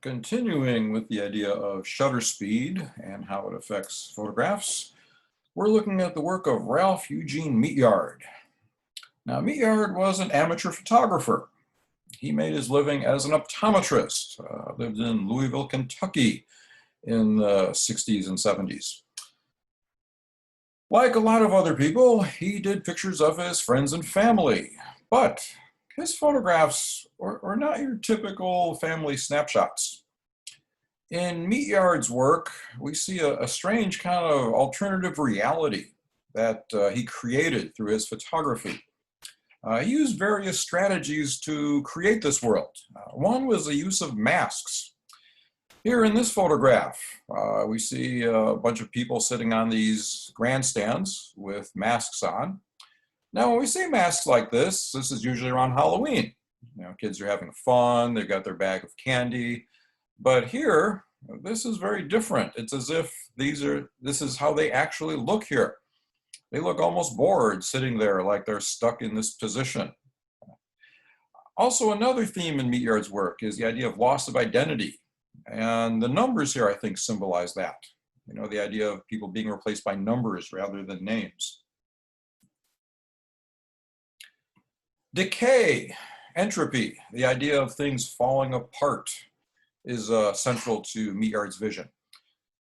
Continuing with the idea of shutter speed and how it affects photographs, we're looking at the work of Ralph Eugene Meatyard. Now, Meatyard was an amateur photographer. He made his living as an optometrist, lived in Louisville, Kentucky in the 60s and 70s. Like a lot of other people, he did pictures of his friends and family, but his photographs are not your typical family snapshots. In Meatyard's work, we see a strange kind of alternative reality that he created through his photography. He used various strategies to create this world. One was the use of masks. Here in this photograph, we see a bunch of people sitting on these grandstands with masks on. Now, when we see masks like this is usually around Halloween. You know, kids are having fun, they've got their bag of candy. But here, this is very different. It's as if this is how they actually look here. They look almost bored sitting there like they're stuck in this position. Also, another theme in Meatyard's work is the idea of loss of identity. And the numbers here, I think, symbolize that. You know, the idea of people being replaced by numbers rather than names. Decay, entropy, the idea of things falling apart is central to Meatyard's vision.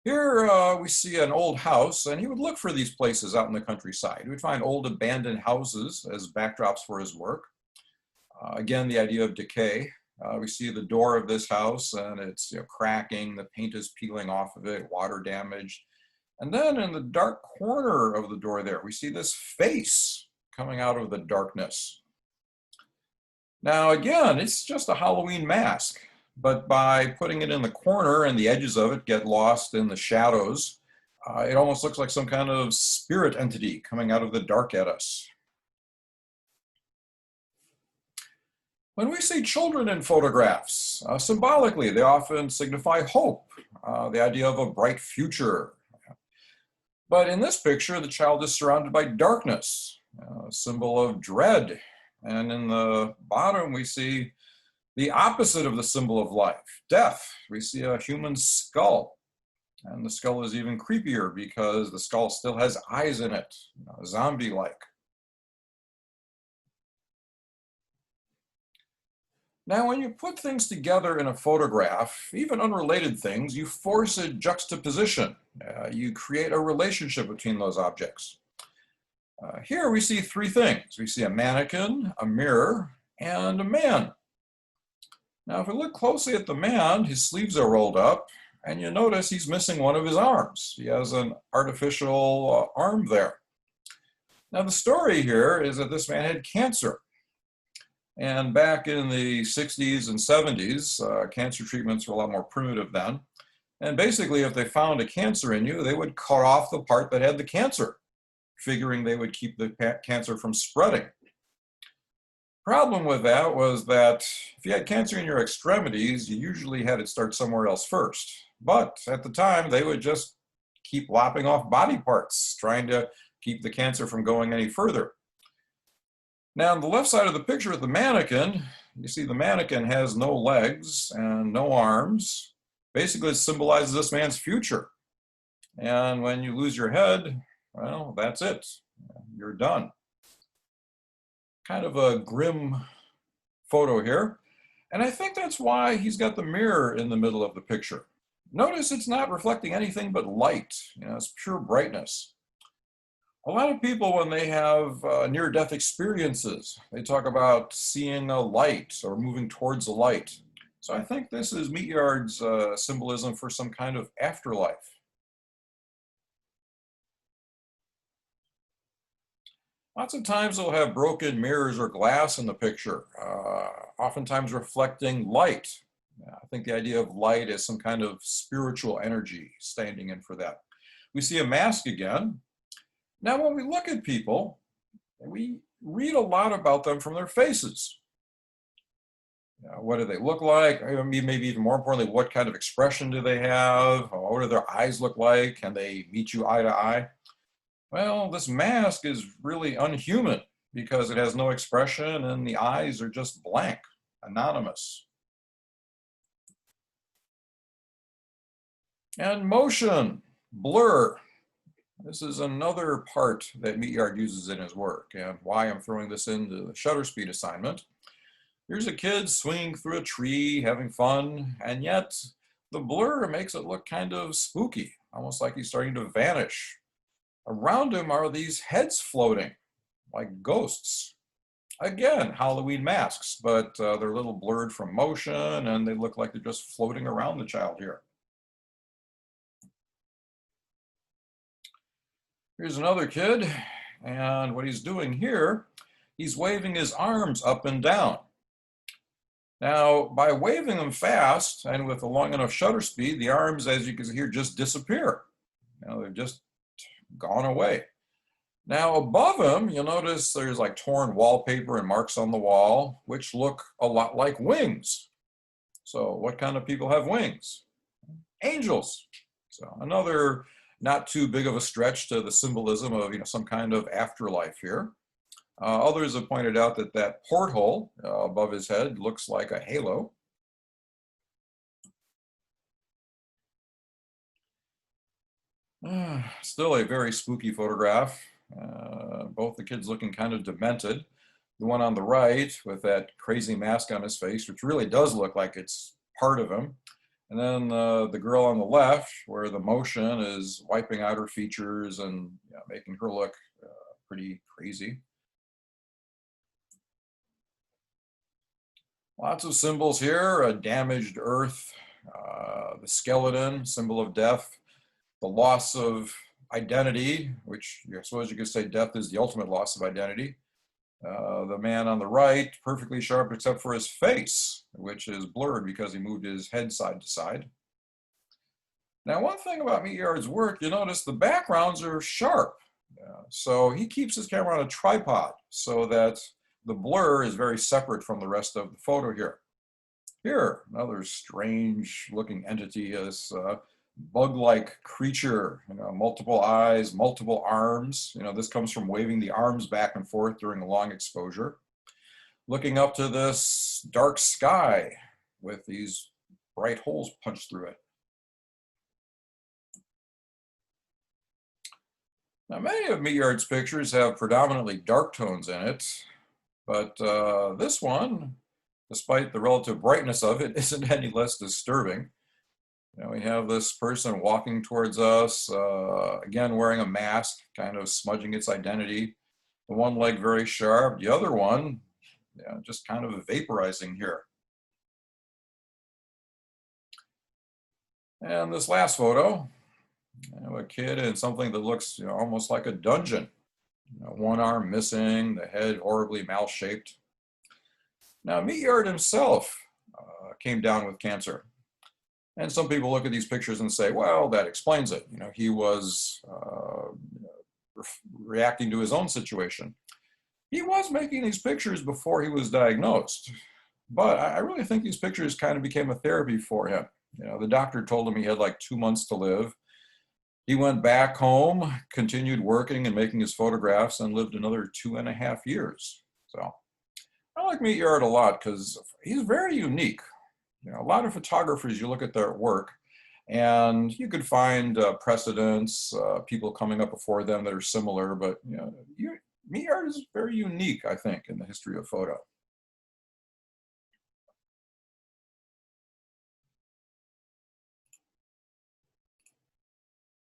Here we see an old house, and he would look for these places out in the countryside. He would find old abandoned houses as backdrops for his work. Again, the idea of decay. We see the door of this house, and it's cracking, the paint is peeling off of it, water damage. And then in the dark corner of the door there, we see this face coming out of the darkness. Now again, it's just a Halloween mask, but by putting it in the corner and the edges of it get lost in the shadows, it almost looks like some kind of spirit entity coming out of the dark at us. When we see children in photographs, symbolically, they often signify hope, the idea of a bright future. But in this picture, the child is surrounded by darkness, a symbol of dread. And in the bottom, we see the opposite of the symbol of life, death. We see a human skull. And the skull is even creepier because the skull still has eyes in it, zombie-like. Now, when you put things together in a photograph, even unrelated things, you force a juxtaposition. You create a relationship between those objects. Here we see three things. We see a mannequin, a mirror, and a man. Now, if we look closely at the man, his sleeves are rolled up, and you notice he's missing one of his arms. He has an artificial arm there. Now, the story here is that this man had cancer. And back in the 60s and 70s, cancer treatments were a lot more primitive then. And basically, if they found a cancer in you, they would cut off the part that had the cancer, figuring they would keep the cancer from spreading. Problem with that was that if you had cancer in your extremities, you usually had it start somewhere else first. But at the time, they would just keep lopping off body parts, trying to keep the cancer from going any further. Now, on the left side of the picture with the mannequin, you see the mannequin has no legs and no arms. Basically, it symbolizes this man's future. And when you lose your head, well, that's it. You're done. Kind of a grim photo here. And I think that's why he's got the mirror in the middle of the picture. Notice it's not reflecting anything but light. It's pure brightness. A lot of people, when they have near-death experiences, they talk about seeing a light or moving towards a light. So I think this is Meatyard's symbolism for some kind of afterlife. Lots of times they'll have broken mirrors or glass in the picture, oftentimes reflecting light. I think the idea of light is some kind of spiritual energy standing in for that. We see a mask again. Now, when we look at people, we read a lot about them from their faces. What do they look like? Maybe even more importantly, what kind of expression do they have? What do their eyes look like? Can they meet you eye to eye? Well, this mask is really unhuman because it has no expression and the eyes are just blank, anonymous. And motion, blur. This is another part that Meatyard uses in his work, and why I'm throwing this into the shutter speed assignment. Here's a kid swinging through a tree, having fun, and yet the blur makes it look kind of spooky, almost like he's starting to vanish. Around him are these heads floating, like ghosts. Again, Halloween masks, but they're a little blurred from motion, and they look like they're just floating around the child here. Here's another kid, and what he's doing here, he's waving his arms up and down. Now, by waving them fast and with a long enough shutter speed, the arms, as you can see here, just disappear. They've just gone away. Now, above him, you'll notice there's like torn wallpaper and marks on the wall, which look a lot like wings. So what kind of people have wings? Angels. So another not too big of a stretch to the symbolism of some kind of afterlife here. Others have pointed out that that porthole above his head looks like a halo. Still a very spooky photograph. Both the kids looking kind of demented. The one on the right with that crazy mask on his face, which really does look like it's part of him. And then the girl on the left, where the motion is wiping out her features and making her look pretty crazy. Lots of symbols here, a damaged earth, the skeleton, symbol of death, the loss of identity, which I suppose you could say death is the ultimate loss of identity. The man on the right, perfectly sharp except for his face, which is blurred because he moved his head side to side. Now, one thing about Meatyard's work, you notice the backgrounds are sharp. So he keeps his camera on a tripod so that the blur is very separate from the rest of the photo here. Here, another strange looking entity, this bug-like creature, multiple eyes, multiple arms. This comes from waving the arms back and forth during a long exposure. Looking up to this dark sky with these bright holes punched through it. Now, many of Meatyard's pictures have predominantly dark tones in it, but this one, despite the relative brightness of it, isn't any less disturbing. We have this person walking towards us, again wearing a mask, kind of smudging its identity. The one leg very sharp, the other one just kind of vaporizing here. And this last photo, a kid in something that looks almost like a dungeon. One arm missing, the head horribly mal-shaped. Now, Meatyard himself came down with cancer. And some people look at these pictures and say, well, that explains it. He was reacting to his own situation. He was making these pictures before he was diagnosed. But I really think these pictures kind of became a therapy for him. The doctor told him he had like 2 months to live. He went back home, continued working and making his photographs, and lived another 2.5 years. So I like Meatyard a lot because he's very unique. A lot of photographers, you look at their work, and you could find precedents, people coming up before them that are similar, but Meatyard is very unique, I think, in the history of photo.